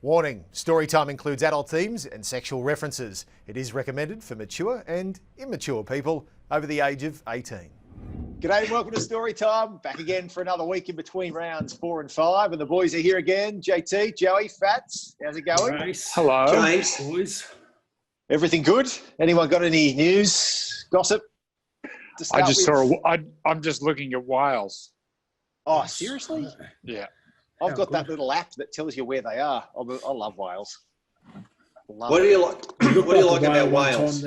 Warning, story time includes adult themes and sexual references. It is recommended for mature and immature people over the age of 18. G'day and welcome to Story Time. Back again for another week in between rounds 4 and 5. And the boys are here again. JT, Joey, Fats, how's it going? Nice. Hello. James. Boys. Everything good? Anyone got any news, gossip? I'm just looking at whales. Oh, seriously? Yeah. I've got that little app that tells you where they are. I love whales. What do you like? What do you like about whales?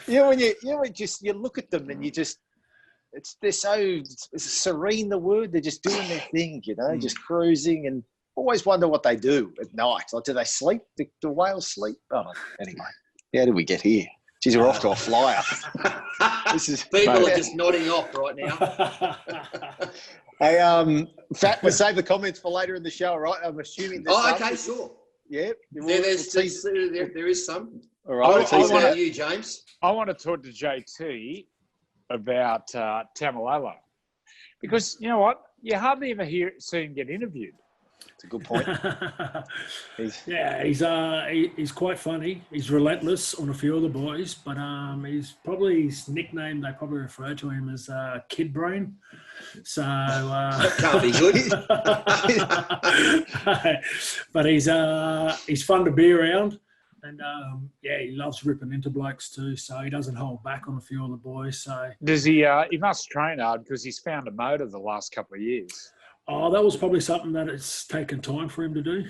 Yeah, when you look at them and they're so serene. The word, they're just doing their thing, just cruising, and always wonder what they do at night. Like, do they sleep? Do whales sleep? Oh, anyway, how did we get here? Geez, we're off to a flyer. People are just nodding off right now. Hey, Fat, we'll save the comments for later in the show, right? I'm assuming. Okay, sure. Yeah, there is some. All right. What about you, James? I want to talk to JT about Tamalolo, because you know what? You hardly ever see him get interviewed. That's a good point. He's quite funny. He's relentless on a few of the boys, but his nickname, they probably refer to him as Kid Brain. So that can't be good. But he's fun to be around, and he loves ripping into blokes too. So he doesn't hold back on a few of the boys. So does he? He must train hard because he's found a motor the last couple of years. Oh, that was probably something that it's taken time for him to do.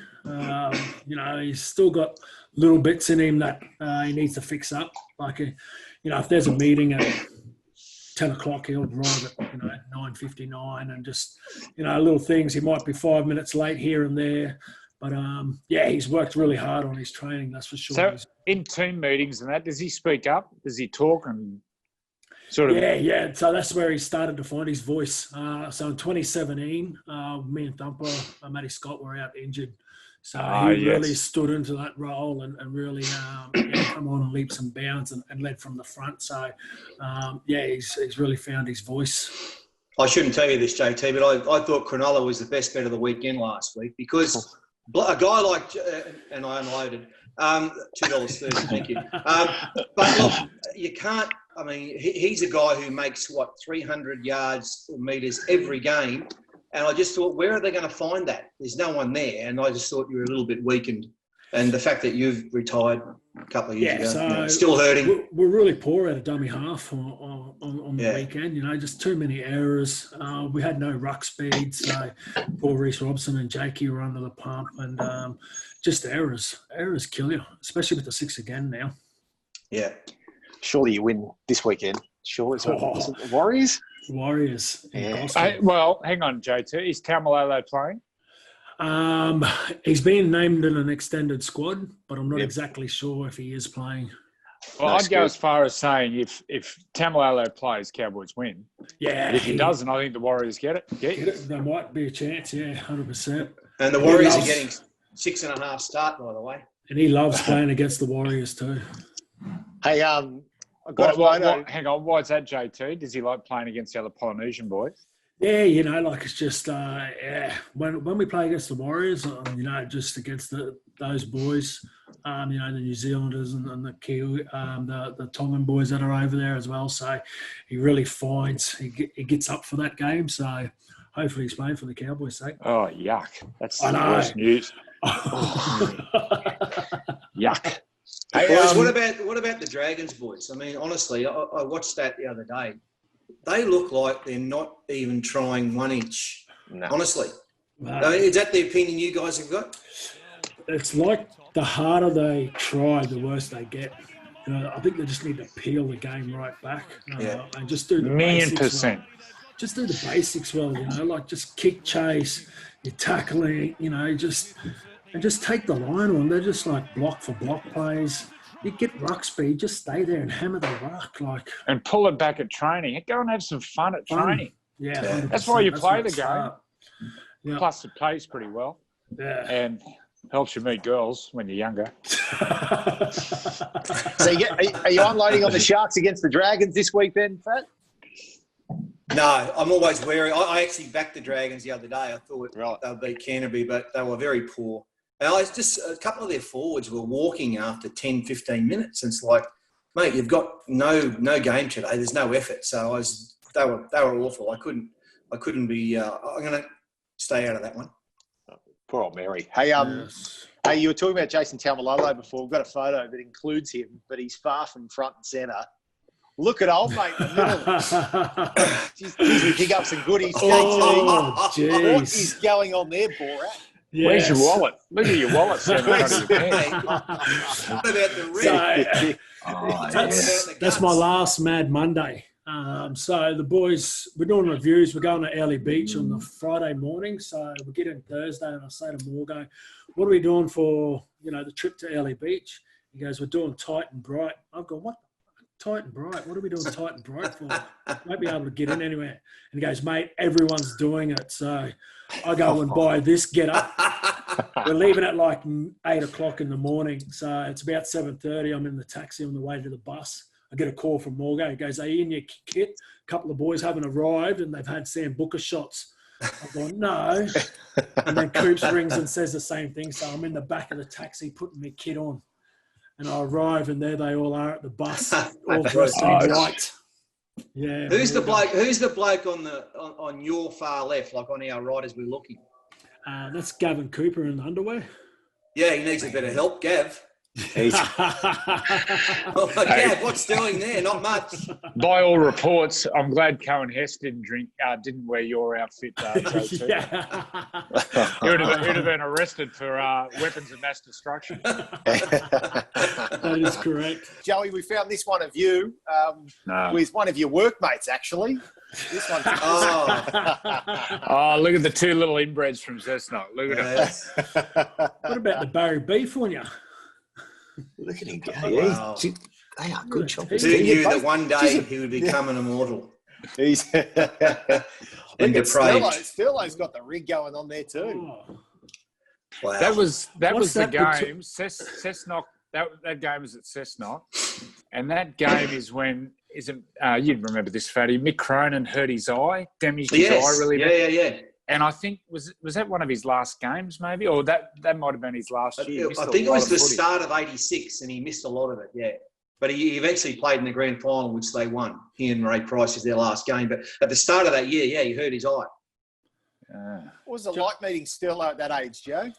He's still got little bits in him that he needs to fix up. Like, if there's a meeting at 10 o'clock, he'll drive at 9:59, and just little things. He might be 5 minutes late here and there, but he's worked really hard on his training. That's for sure. So in team meetings and that, does he speak up? Does he talk and? Sort of. Yeah. So that's where he started to find his voice. So in 2017, me and Thumper, Matty Scott were out injured. So he really stood into that role and really come on and leaps and bounds and led from the front. So, he's really found his voice. I shouldn't tell you this, JT, but I thought Cronulla was the best bet of the weekend last week because a guy like, and I unloaded, $2.30, thank you. But look, you can't, he's a guy who makes, 300 yards or metres every game. And I just thought, where are they going to find that? There's no one there. And I just thought you were a little bit weakened. And the fact that you've retired a couple of years ago, still hurting. We're really poor at a dummy half on the weekend. Just too many errors. We had no ruck speed. So poor Reece Robson and Jakey were under the pump. And just errors. Errors kill you, especially with the 6 again now. Yeah. Surely you win this weekend. Sure. Is it Warriors? Warriors. Yeah. Well, hang on, JT. Is Tamalolo playing? He's been named in an extended squad, but I'm not exactly sure if he is playing. Well, I'd go as far as saying if Tamalolo plays, Cowboys win. Yeah. But if he doesn't, I think the Warriors get it. There might be a chance, 100%. And the Warriors are getting 6.5 start, by the way. And he loves playing against the Warriors too. Hey, hang on, why is that, JT? Does he like playing against the other Polynesian boys? Yeah, it's just, when we play against the Warriors, just against those boys, the New Zealanders and the Kiwi, the Tongan boys that are over there as well. So he really he gets up for that game. So hopefully he's playing for the Cowboys' sake. Oh, yuck. That's the worst news. Yuck. Hey, boys, what about the Dragons, boys? Honestly, I watched that the other day. They look like they're not even trying 1 inch. No. Honestly. Is that the opinion you guys have got? It's like the harder they try, the worse they get. I think they just need to peel the game right back and just do the basics. Well. Just do the basics well, like just kick chase, you're tackling, just take the line on. They're just like block for block plays. You get ruck speed, just stay there and hammer the ruck. And pull it back at training. Go and have some fun at training. Yeah. That's why you play the game. Yeah. Plus, it pays pretty well. Yeah. And helps you meet girls when you're younger. So are you unloading on the Sharks against the Dragons this week then, Fat? No, I'm always wary. I actually backed the Dragons the other day. I thought they'll beat Canterbury, but they were very poor. And a couple of their forwards were walking after 10, 15 minutes. And it's like, mate, you've got no game today. There's no effort. So they were awful. I couldn't be. I'm going to stay out of that one. Poor old Mary. Hey, hey, you were talking about Jason Taumalolo before. We've got a photo that includes him, but he's far from front and centre. Look at old mate in the middle. Jeez, we pick up some goodies. Oh, jeez. What is going on there, Borat? Yes. Where's your wallet? Look at your wallet sitting in front of your What about the ring? That's my last Mad Monday. So the boys, we're doing reviews. We're going to Early Beach on the Friday morning. So we get in Thursday, and I say to Morgo, "What are we doing for the trip to Early Beach?" He goes, "We're doing Tight and Bright." I've gone, "What? Tight and Bright? What are we doing Tight and Bright for? Won't be able to get in anywhere." And he goes, "Mate, everyone's doing it." So I go and buy this get-up. We're leaving at like 8 o'clock in the morning. So it's about 7:30. I'm in the taxi on the way to the bus. I get a call from Morgan. He goes, "Are you in your kit? A couple of boys haven't arrived and they've had Sam Booker shots." I've gone, "No." And then Coops rings and says the same thing. So I'm in the back of the taxi putting my kit on. And I arrive and there they all are at the bus, all dressed in white. Yeah. Who's the bloke on your far left, like on our right as we're looking? That's Gavin Cooper in underwear. Yeah, he needs a bit of help, Gav. He's, Gav, what's doing there? Not much. By all reports, I'm glad Cohen Hess didn't wear your outfit, JT. Yeah. He would have been arrested for weapons of mass destruction. That is correct. Joey, we found this one of you with one of your workmates, actually. This one. Oh, look at the two little inbreds from Cessnock. Look at them. What about the Barry Beef on you? Look at him go. Wow. They are good choppers. Who knew that one day he would become an immortal? He's And depraved. Sterlo's got the rig going on there too. Oh. Wow. That was What's the that game. Cessnock. That game was at Cessnock, and that game is when you'd remember this, Fatty. Mick Cronin hurt his eye, damaged his eye really bad. Yeah. And I think was that one of his last games, maybe, or that might have been his last year. I think it was the start of '86, and he missed a lot of it. Yeah, but he eventually played in the grand final, which they won. He and Ray Price is their last game. But at the start of that year, yeah, he hurt his eye. What was it like meeting Sterlo at that age, Joe?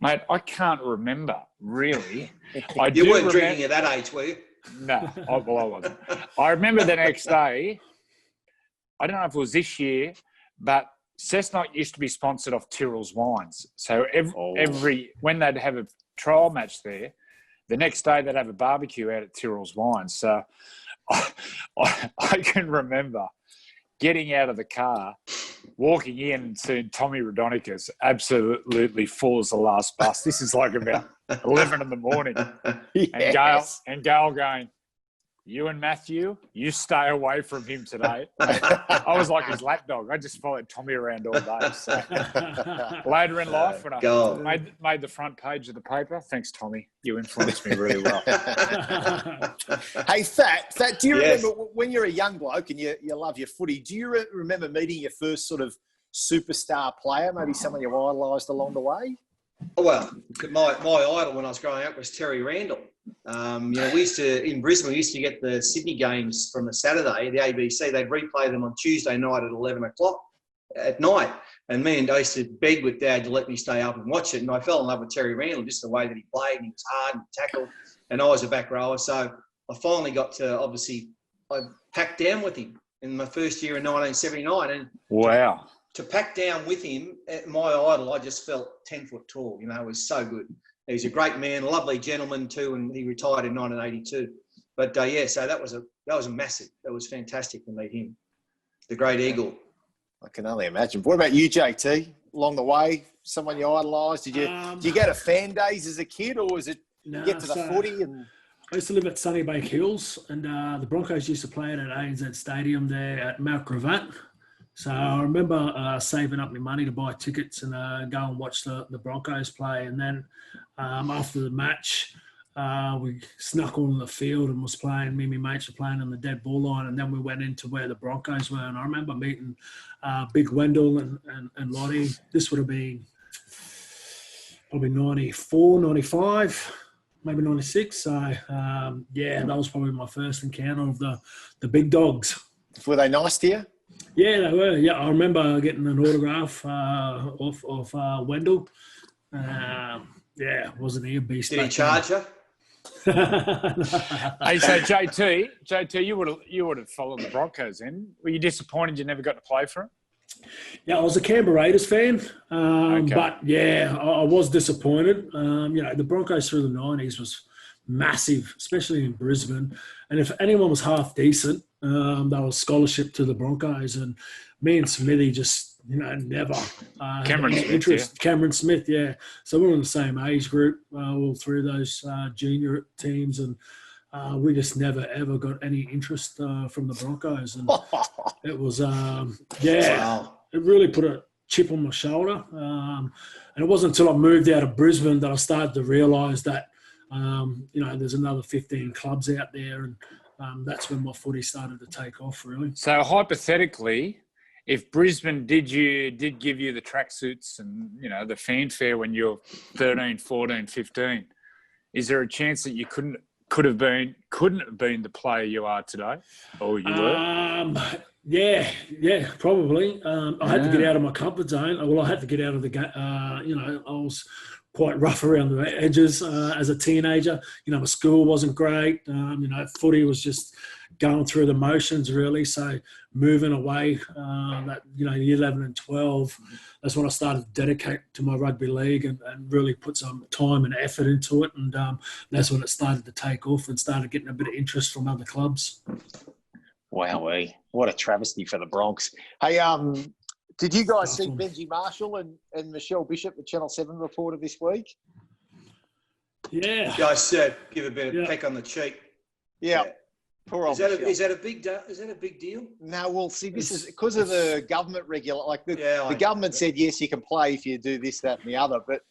Mate, I can't remember really. You weren't drinking at that age, were you? No, I wasn't. I remember the next day. I don't know if it was this year, but Cessnock used to be sponsored off Tyrrell's Wines. So every when they'd have a trial match there, the next day they'd have a barbecue out at Tyrrell's Wines. So I can remember getting out of the car, walking in and seeing Tommy Rodonicus absolutely full as the last bus. This is like about 11 in the morning. Yes. And Gail going, "You and Matthew, you stay away from him today." I was like his lapdog. I just followed Tommy around all day. So. Later in life, when I made the front page of the paper, thanks, Tommy. You influenced me really well. Hey, Fat, do you remember when you're a young bloke and you love your footy, do you remember meeting your first sort of superstar player, maybe someone you idolised along the way? Well, my idol when I was growing up was Terry Randall. We used to, in Brisbane, we used to get the Sydney games from a Saturday, the ABC. They'd replay them on Tuesday night at 11 o'clock at night. And me and Dad used to beg with Dad to let me stay up and watch it. And I fell in love with Terry Randall, just the way that he played. And he was hard and tackled. And I was a back rower. So I finally got to, I packed down with him in my first year in 1979. And Wow. To pack down with him, my idol, I just felt 10 foot tall. It was so good. He's a great man, a lovely gentleman too, and he retired in 1982. But so that was a massive. That was fantastic to meet him, the great Eagle. I can only imagine. What about you, JT? Along the way, someone you idolised? Did you go to fan days as a kid, or was it get to the footy? And I used to live at Sunnybank Hills, and the Broncos used to play at ANZ Stadium there at Mount Gravatt. So I remember saving up my money to buy tickets and go and watch the Broncos play. And then after the match, we snuck on the field and was playing. Me and my mates were playing on the dead ball line. And then we went into where the Broncos were. And I remember meeting Big Wendell and Lottie. This would have been probably 94, 95, maybe 96. So, that was probably my first encounter of the big dogs. Were they nice to you? Yeah, they were. Yeah, I remember getting an autograph of Wendell. Wasn't he a beast? Did he charge you? Hey, so JT, you would have followed the Broncos then. Were you disappointed you never got to play for them? Yeah, I was a Canberra Raiders fan, Okay. but I was disappointed. The Broncos through the 90s was massive, especially in Brisbane. And if anyone was half decent, they were scholarship to the Broncos. And me and Smithy just, never Cameron had any Smith, interest. Yeah. Cameron Smith, yeah. So we were in the same age group, all through those junior teams, and we just never ever got any interest from the Broncos. And it was, Wow. it really put a chip on my shoulder. And it wasn't until I moved out of Brisbane that I started to realise that, there's another 15 clubs out there, and that's when my footy started to take off, really. So hypothetically, if Brisbane did give you the tracksuits and, the fanfare when you're 13, 14, 15, is there a chance that you couldn't have been the player you are today, or you were? Yeah, probably. I had to get out of my comfort zone. Well, I had to get out of the game. I was quite rough around the edges as a teenager. My school wasn't great. Footy was just going through the motions, really. So moving away, year 11 and 12, that's when I started to dedicate to my rugby league and really put some time and effort into it. And that's when it started to take off and started getting a bit of interest from other clubs. Wowee. What a travesty for the Bronx. Hey, did you guys see Benji Marshall and Michelle Bishop, the Channel 7 reporter this week? Yeah. I said, give a bit of peck on the cheek. Yeah. Poor old Michelle. Is that a big deal? No, well, see, this is because of the government the government said, yes, you can play if you do this, that, and the other, but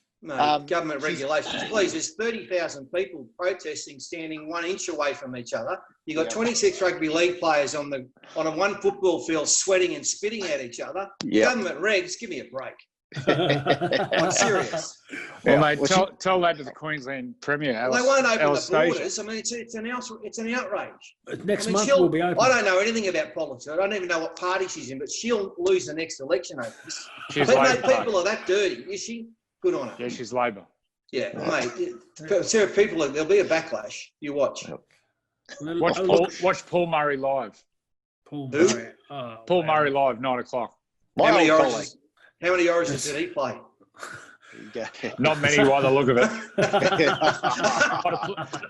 government regulations. Please, there's 30,000 people protesting, standing 1 inch away from each other. You've got 26 rugby league players on a one football field sweating and spitting at each other. Yep. Government regs, give me a break. I'm serious. Well, mate, tell that to the Queensland Premier. They won't open the borders. I mean, it's an outrage. Next month will be open. I don't know anything about politics. I don't even know what party she's in, but she'll lose the next election over this. People are that dirty, is she? Good on her. Yeah, she's Labor. Yeah, mate. There'll be a backlash. You watch. Watch Paul Murray live. Paul Murray live, 9:00. How many origins did he play? Not many by the look of it.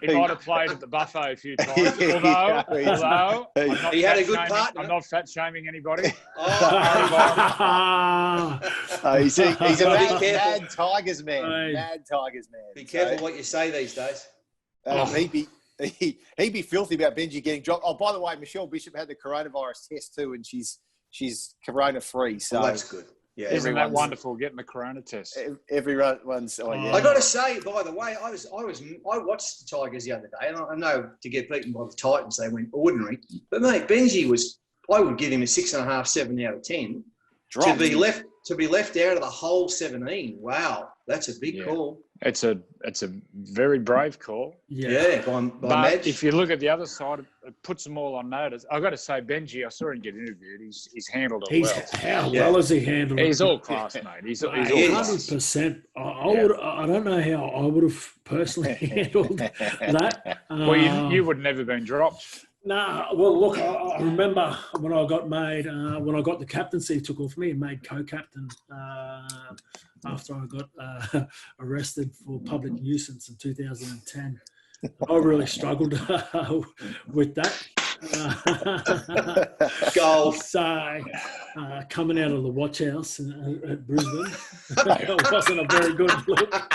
He might have played at the buffet a few times. Although he had a good partner. I'm not fat shaming anybody. He's a mad Tigers man. Mad Tigers man. Be careful what you say these days. He'd be filthy about Benji getting dropped. Oh, by the way, Michelle Bishop had the coronavirus test too, and she's corona free. So that's good. Yeah, isn't that wonderful? Getting the corona test. Everyone's. Oh, yeah. I got to say, by the way, I watched the Tigers the other day, and I know to get beaten by the Titans, they went ordinary. But mate, Benji I would give him a 6.5, 7 out of 10. To be left out of the whole 17. Wow, that's a big call. It's a very brave call. Yeah. But Madge. If you look at the other side, it puts them all on notice. I've got to say, Benji, I saw him get interviewed. He's handled it well. How well has he handled it? He's all class, mate. He's all 100%. I don't know how I would have personally handled that. Well, you would have never been dropped. No, well, look, I remember when I got the captaincy took off me and made co-captain after I got arrested for public nuisance in 2010. I really struggled with that. Gold. So, coming out of the watch house at Brisbane, it wasn't a very good look.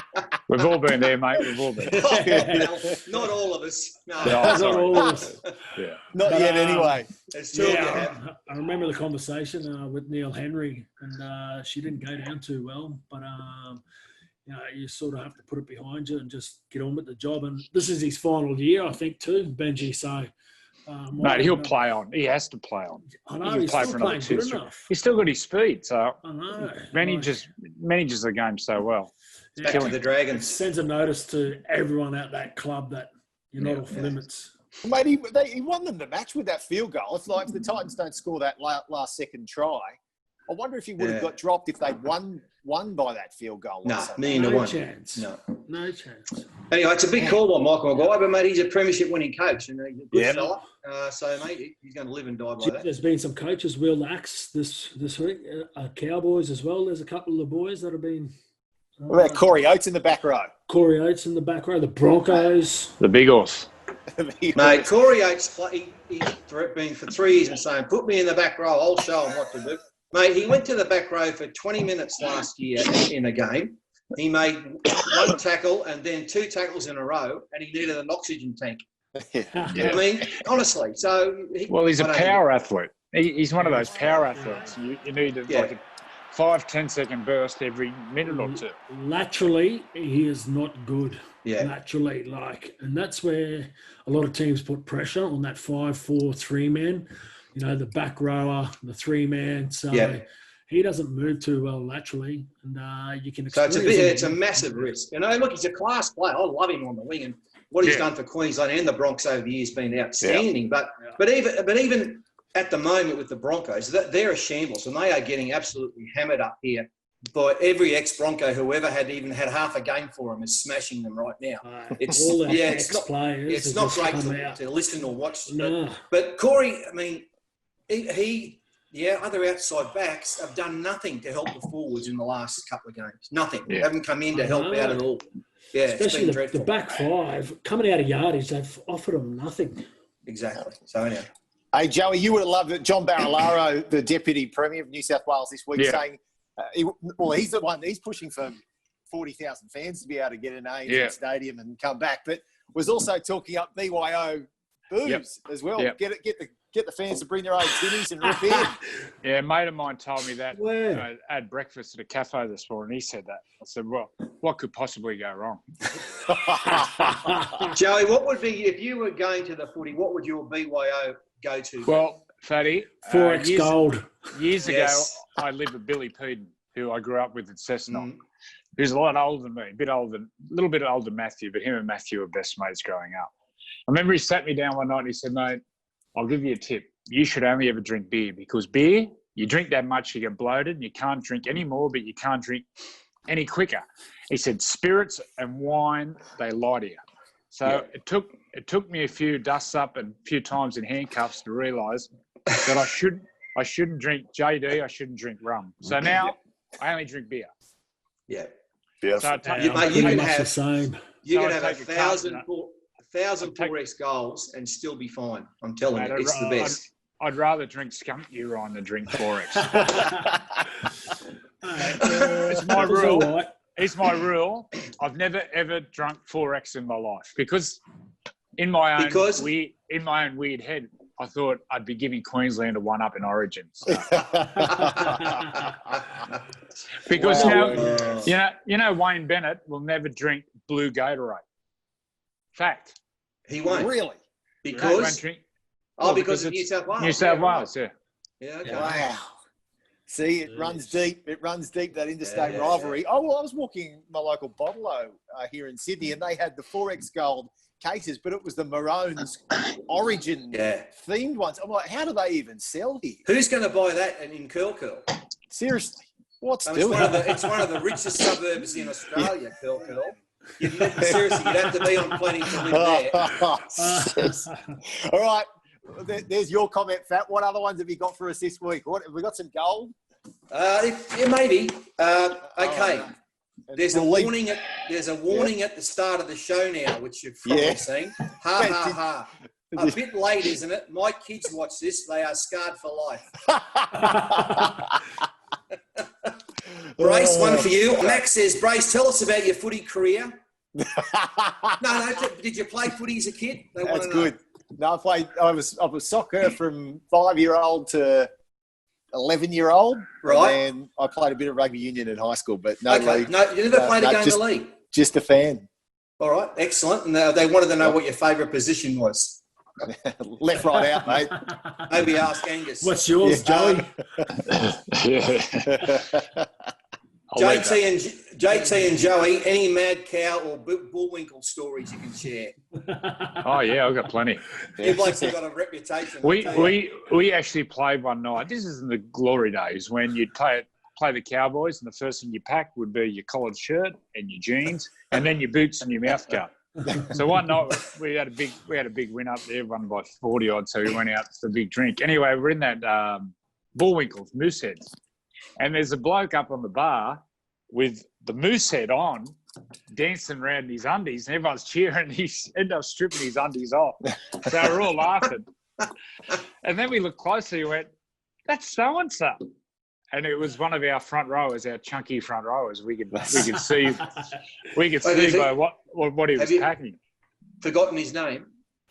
We've all been there, mate. We've all been there. Not all of us. No, not all of us. Yeah. Not yet, anyway. I remember the conversation with Neil Henry, and she didn't go down too well, but you sort of have to put it behind you and just get on with the job. And this is his final year, I think, too, Benji. So Mate, he'll play on. He has to play on. I know, he's still playing good enough. He's still got his speed, so I know. manages the game so well. Back to the Dragons. It sends a notice to everyone at that club that you're not off limits. Mate, he won them the match with that field goal. It's like if the Titans don't score that last second try, I wonder if he would have got dropped if they'd won by that field goal. No, No chance. No chance. Anyway, it's a big call by Michael Maguire, but, mate, he's a premiership winning coach and he's a good fella. So, mate, he's going to live and die by that. There's been some coaches Will Axe this week. Cowboys as well. There's a couple of the boys that have been... What about Corey Oates in the back row? Corey Oates in the back row. The Broncos. The big horse. Mate, Corey Oates, he's been for 3 years and saying, put me in the back row, I'll show him what to do. Mate, he went to the back row for 20 minutes last year in a game. He made 1 tackle and then 2 tackles in a row, and he needed an oxygen tank. I mean, honestly. So he's a power athlete. He's one of those power athletes. You need like a 5-10 second burst every minute or two. Laterally, he is not good. Yeah. Laterally, and that's where a lot of teams put pressure on that 5-4-3 man. You know, the back rower, the 3-man. So he doesn't move too well laterally, and you can. So it's a massive risk. You know, look, he's a class player. I love him on the wing, and what he's done for Queensland and the Bronx over the years has been outstanding. But even at the moment with the Broncos, they're a shambles, and they are getting absolutely hammered up here by every ex-Bronco who ever had half a game for them is smashing them right now. It's not great to listen or watch. No. But Corey, I mean, other outside backs have done nothing to help the forwards in the last couple of games. Nothing. They haven't come in to help out at all. Yeah, especially it's been dreadful. The back five coming out of yardage, they've offered them nothing. Exactly. So anyhow. Hey, Joey, you would have loved it. John Barilaro, the Deputy Premier of New South Wales this week, saying, he's the one, he's pushing for 40,000 fans to be able to get an ANZ stadium and come back, but was also talking up BYO booze as well. Yep. Get the fans to bring their own tinnies and rip in. Yeah, a mate of mine told me that at breakfast at a cafe this morning. He said that. I said, well, what could possibly go wrong? Joey, what would be, if you were going to the footy, what would your BYO go to? Well, Fatty, 4X Gold. Years ago, I lived with Billy Peden, who I grew up with at Cessnock, who's a lot older than me, a little bit older than Matthew, but him and Matthew were best mates growing up. I remember he sat me down one night and he said, mate, I'll give you a tip. You should only ever drink beer because beer, you drink that much, you get bloated and you can't drink any more, but you can't drink any quicker. He said, spirits and wine, they lie to you. So it took me a few dusts up and a few times in handcuffs to realise that I shouldn't drink JD, I shouldn't drink rum. So now I only drink beer. Yeah. Beautiful. So you can have the same. You can have 1,000 4X goals and still be fine. I'm telling you, it's the best. I'd rather drink skunk urine than drink 4X. It's my rule. It's my rule. I've never ever drunk 4X in my life because in my own weird head, I thought I'd be giving Queensland a one-up in Origin. So. Because you know Wayne Bennett will never drink blue Gatorade. Fact. He won't. Really? Because because of New South Wales. New South Wales, yeah. Yeah. Okay. Wow. See, it runs deep. It runs deep, that interstate rivalry. Oh, well, I was walking my local bottle here in Sydney, and they had the 4X Gold cases, but it was the Maroons Origin themed ones. I'm like, how do they even sell here? Who's going to buy that in Curl? Seriously, what's doing? It's one of the richest suburbs in Australia, Curl. Seriously, you'd have to be on plenty to live there. All right. There's your comment, Fat. What other ones have you got for us this week? Have we got some gold? Maybe. Okay. There's a warning at the start of the show now, which you've probably seen. Ha ha ha. A bit late, isn't it? My kids watch this. They are scarred for life. Brace, one for you. Max says, Brace, tell us about your footy career. No. Did you play footy as a kid? That's good. No, I was soccer from 5-year-old to 11-year-old. Right. And I played a bit of rugby union in high school, but no league. No, you never played a game of league? Just a fan. All right, excellent. And they wanted to know what your favourite position was. Left, right, out, mate. Maybe ask Angus. What's yours, Joey? JT and Joey, any mad cow or bullwinkle stories you can share? Oh yeah, I've got plenty. You blokes have got a reputation. We actually played one night. This is in the glory days when you'd play the Cowboys, and the first thing you packed would be your collared shirt and your jeans, and then your boots and your mouth guard. So one night we had a big win up there, won by 40 odd. So we went out for a big drink. Anyway, we're in that Bullwinkle Mooseheads, and there's a bloke up on the bar with the moose head on, dancing around his undies, and everyone's cheering. He ended up stripping his undies off. So we're all laughing. And then we looked closely and went, "That's so and so." And it was one of our front rowers, our chunky front rowers. We could see by what he was packing. Forgotten his name?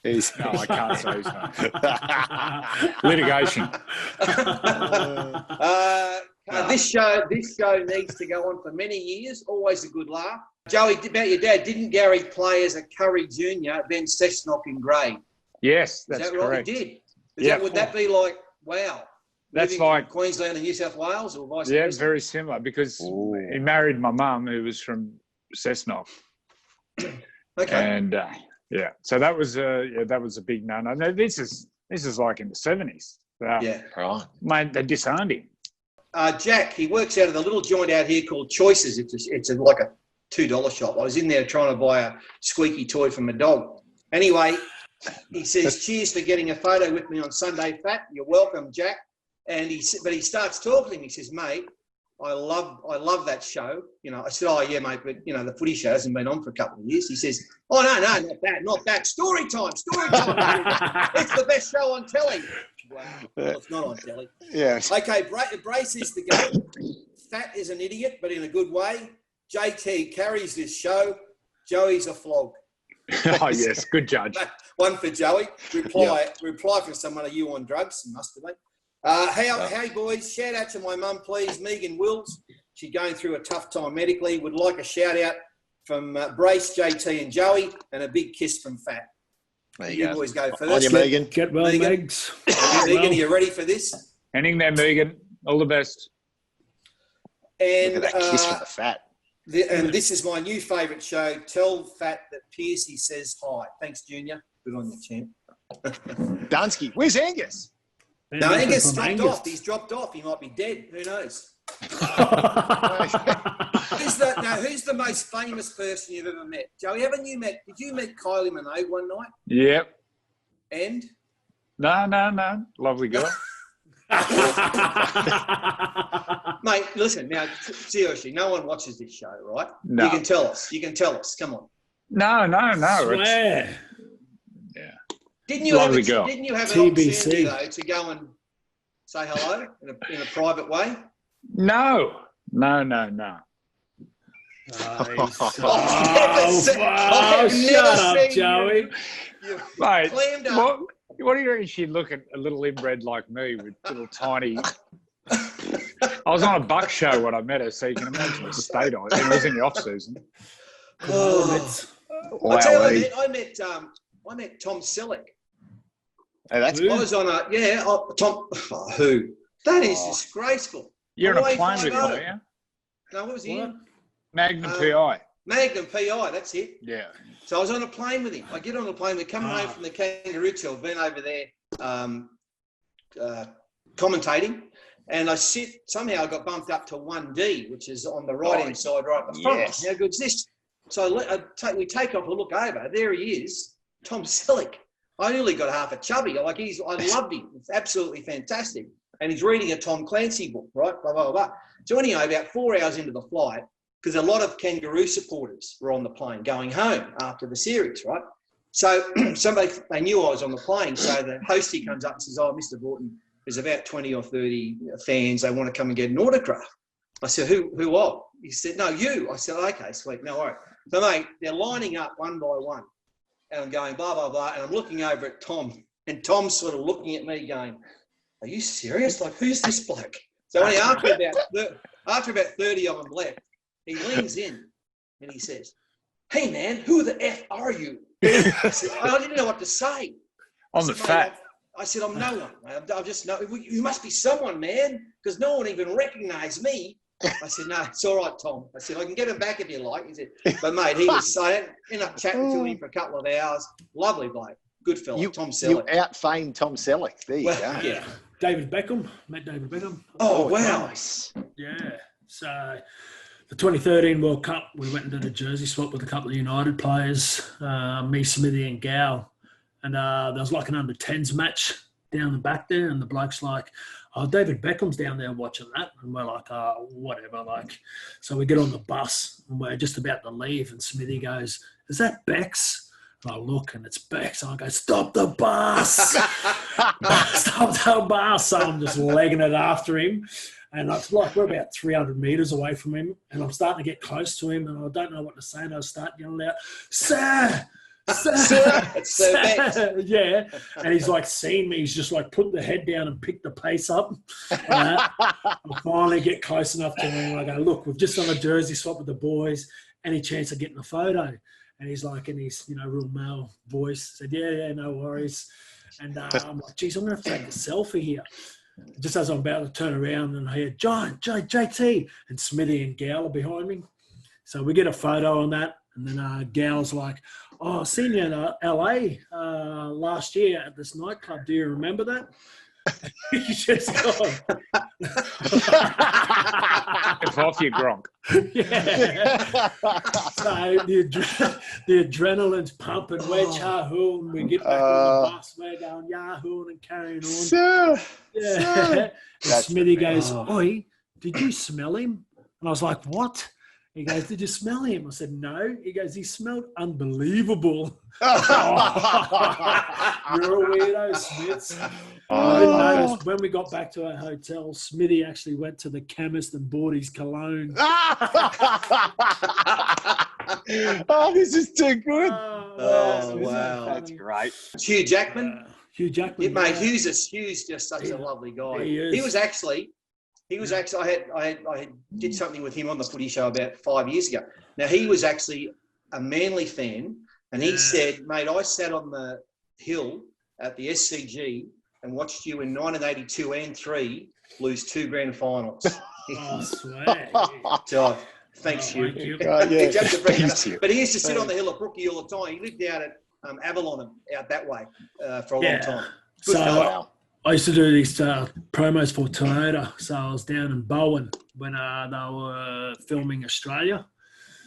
No, I can't say his name. Litigation. This show needs to go on for many years. Always a good laugh. Joey, about your dad, didn't Gary play as a Curry Junior, then Cessnock in grade? Yes, that's Is that right? correct. He did. Would that be like, wow? That's like Queensland and New South Wales, or vice versa? Yeah, very similar, because he married my mum, who was from Cessnock. Okay. And so that was a big no-no. No, this is like in the 70s. Yeah, right. Mate, they disowned him. Jack, he works out of the little joint out here called Choices. It's like a $2 shop. I was in there trying to buy a squeaky toy for my dog. Anyway, he says, "Cheers for getting a photo with me on Sunday, Fat. You're welcome, Jack." And he starts talking to me. He says, "Mate, I love that show." I said, "Oh yeah, mate, but the footy show hasn't been on for a couple of years." He says, "Oh no, not that. Story time. It's the best show on telly." Wow. Well, it's not on telly. Yeah. Okay, brace is the go. Fat is an idiot, but in a good way. JT carries this show. Joey's a flog. Oh yes, good judge. One for Joey. Reply from someone. Are you on drugs? Must have been. Hey boys, shout out to my mum, please, Megan Wills. She's going through a tough time medically. Would like a shout out from Brace, JT and Joey, and a big kiss from Fat. There you go. Boys go first. On you, Megan. Get well, Megs. Megan, are you ready for this? Hanging there, Megan. All the best. And Look at that kiss from the Fat. And this is my new favourite show. Tell Fat that Piercy says hi. Thanks, Junior. Good on you, champ. Dunsky. Where's Angus? No, Angus dropped off. He's dropped off. He might be dead. Who knows? Who's the most famous person you've ever met? Joey, did you meet Kylie Minogue one night? Yep. And? No. Lovely girl. Mate, listen, now, seriously, no one watches this show, right? No. You can tell us. Come on. No. Swear. Didn't you have an TBC. opportunity, though, to go and say hello in a private way? No. Shut up, Joey. Mate, what do you reckon she'd look at a little inbred like me with little tiny... I was on a buck show when I met her, so you can imagine the state of it. It was in the off-season. I tell you, I met Tom Selleck. Hey, that's I was on Tom. Who? That is disgraceful. You're on a plane with him, aren't you? No, what was he in? Magnum PI. Magnum PI, that's it. Yeah. So I was on a plane with him. I get on a plane. We're coming home from the Kangaroo Tour. I've been over there commentating. And I somehow I got bumped up to 1D, which is on the right-hand side, right at the front. Yes. How good's this? So we take off a look over. There he is, Tom Selleck. I nearly got half a chubby. I loved him. It's absolutely fantastic. And he's reading a Tom Clancy book, right? Blah, blah, blah. So anyway, about 4 hours into the flight, because a lot of Kangaroo supporters were on the plane going home after the series, right? So they knew I was on the plane. So the hostie comes up and says, "Oh, Mr. Borton, there's about 20 or 30 fans. They want to come and get an autograph." I said, who of? He said, "No, you." I said, "Okay, sweet, no worries." So, mate, they're lining up one by one. And I'm going, blah, blah, blah. And I'm looking over at Tom. And Tom's sort of looking at me going, "Are you serious? Like, who's this bloke?" So only after about 30 of them left, he leans in and he says, "Hey, man, who the F are you?" I said, I didn't know what to say. On the fat. I said, I'm no one. I'm just no. You must be someone, man, because no one even recognised me. I said, no, it's all right, Tom. I said, I can get him back if you like. He said, but mate, he was so. I ended up chatting to him for a couple of hours. Lovely bloke, good fella, Tom Selleck. You out-famed Tom Selleck. There you go. Yeah. David Beckham, met David Beckham. Oh wow. Nice. Yeah. So the 2013 World Cup, we went and did a jersey swap with a couple of United players, me, Smithy, and Gal, and there was like an under-10s match down the back there, and the bloke's like, "Oh, David Beckham's down there watching that," and we're like, "Oh, whatever." Like, so we get on the bus and we're just about to leave, and Smithy goes, "Is that Bex?" And I look, and it's Bex. I go, "Stop the bus! Stop the bus!" So I'm just legging it after him. And it's like we're about 300 metres away from him, and I'm starting to get close to him, and I don't know what to say, and I start yelling out, "Sir! Sir! It's so bad. Yeah." And he's like seen me. He's just like put the head down and picked the pace up. I finally get close enough to him, and I go, "Look, we've just done a jersey swap with the boys. Any chance of getting a photo?" And he's like, in his, real male voice, said, yeah, no worries. And I'm like, geez, I'm going to take a selfie here. Just as I'm about to turn around, and I hear, John, JT, and Smithy and Gal are behind me. So we get a photo on that. And then Gal's like, "Oh, I seen you in LA last year at this nightclub. Do you remember that?" He's just gone. It's off your Gronk. Yeah. So the adrenaline's pumping. We're Yahoo, we get back on the bus. We're going Yahoo and carrying on. Sir, Yeah. sir. And Smithy goes, "Oi, did you smell him?" And I was like, "What?" He goes, "Did you smell him?" I said, "No." He goes, "He smelled unbelievable." You're a weirdo, Smiths. I didn't notice when we got back to our hotel, Smithy actually went to the chemist and bought his cologne. Oh, this is too good. Oh, wow. That's great. Hugh Jackman. Hugh Jackman. Yeah, mate, Hugh's just such a lovely guy. He was actually. I did something with him on the footy show about 5 years ago. Now, he was actually a Manly fan, and he said, "Mate, I sat on the hill at the SCG and watched you in 1982 and 3 lose 2 grand finals." Oh, swear. So, thanks, Hugh. Thank you. But he used to sit on the hill at Brookie all the time. He lived out at Avalon, out that way, for a long time. Good fella. I used to do these promos for Toyota. So I was down in Bowen when they were filming Australia.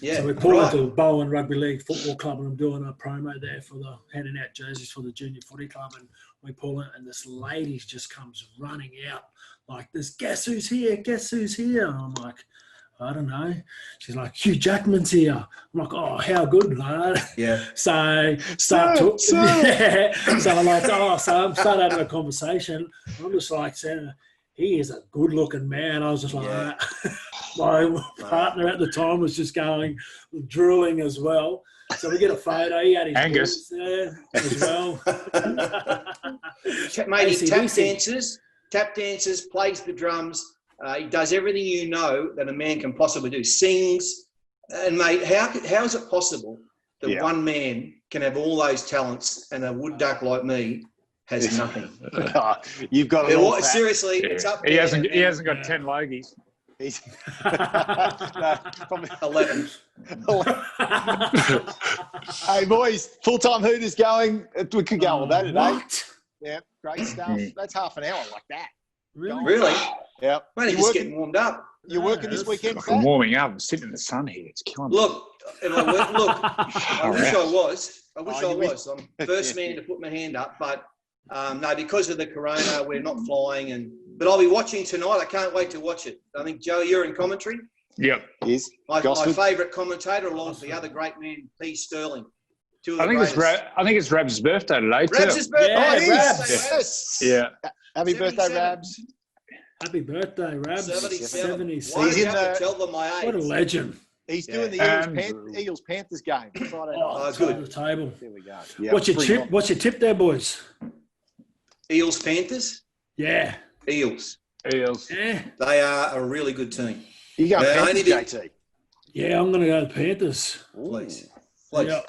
Yeah, so we pulled into Bowen Rugby League Football Club, and I'm doing a promo there for handing out jerseys for the junior footy club. And we pull in, and this lady just comes running out like this. "Guess who's here? Guess who's here?" And I'm like, "I don't know." She's like, "Hugh Jackman's here." I'm like, "Oh, how good, lad." Yeah. So I'm like, so I'm starting having a conversation. I'm just like saying, "He is a good-looking man." I was just like, my partner at the time was just going, drooling as well. So we get a photo. He had his Angus there as well. Mate, he tap dances, plays the drums. He does everything that a man can possibly do. Sings. And, mate, how is it possible that one man can have all those talents and a wood duck like me has nothing? You've got it. Seriously, it's up He there. He hasn't got 10 logies. He's Probably 11. Hey, boys, full-time Hooters going. We could go on that today. What? Yeah, great stuff. That's half an hour like that. Really? Yeah. Mate, he's just getting warmed up. You're working this weekend? I'm warming up. I'm sitting in the sun here. It's killing me. Look, I wish I was. I was. I'm the first man to put my hand up, but no, because of the corona, we're not flying. But I'll be watching tonight. I can't wait to watch it. I think, Joe, you're in commentary. Yep. Yes. My favourite commentator, along with the other great man, P. Sterling. I think it's Rab's birthday today too. Rab's birthday. Yeah, it is. Rabs. Yes. Yeah. Happy birthday, 77. Rabs. Happy birthday, Rabs. 77. 77. Why do you have to tell them my age? What a legend. He's doing the Eagles-Panthers game Friday night. Oh, Good. good. On the table. There we go. Yeah, What's your tip there, boys? Eels, Panthers? Yeah. Eels. Yeah. They are a really good team. You going Panthers, JT? Yeah, I'm going to go to the Panthers. Please. Yeah.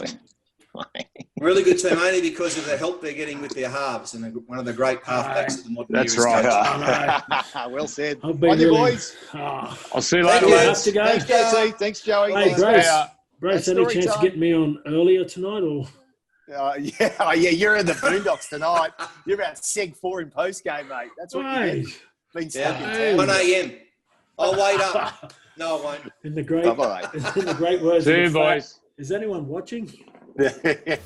Really good team, only because of the help they're getting with their halves and one of the great halfbacks of the modern That's era is right. Coach. Well said. I've been On you, really- boys. I'll see you Thank later, you. lads. Have to go. Thanks, JT. Thanks, Joey. Hey, Thanks, Brace. Yeah. Brace, That's any story chance time. to get me on earlier tonight? Or Yeah, you're in the Boondocks tonight. You're about seg 4 in post game, mate. That's what you hey, get. Been stuck in Hey. town. 1 a.m. I'll wait up. No, I won't. in the great, Bye-bye. in the great words See of you, the fat, boys. is anyone watching? Yeah.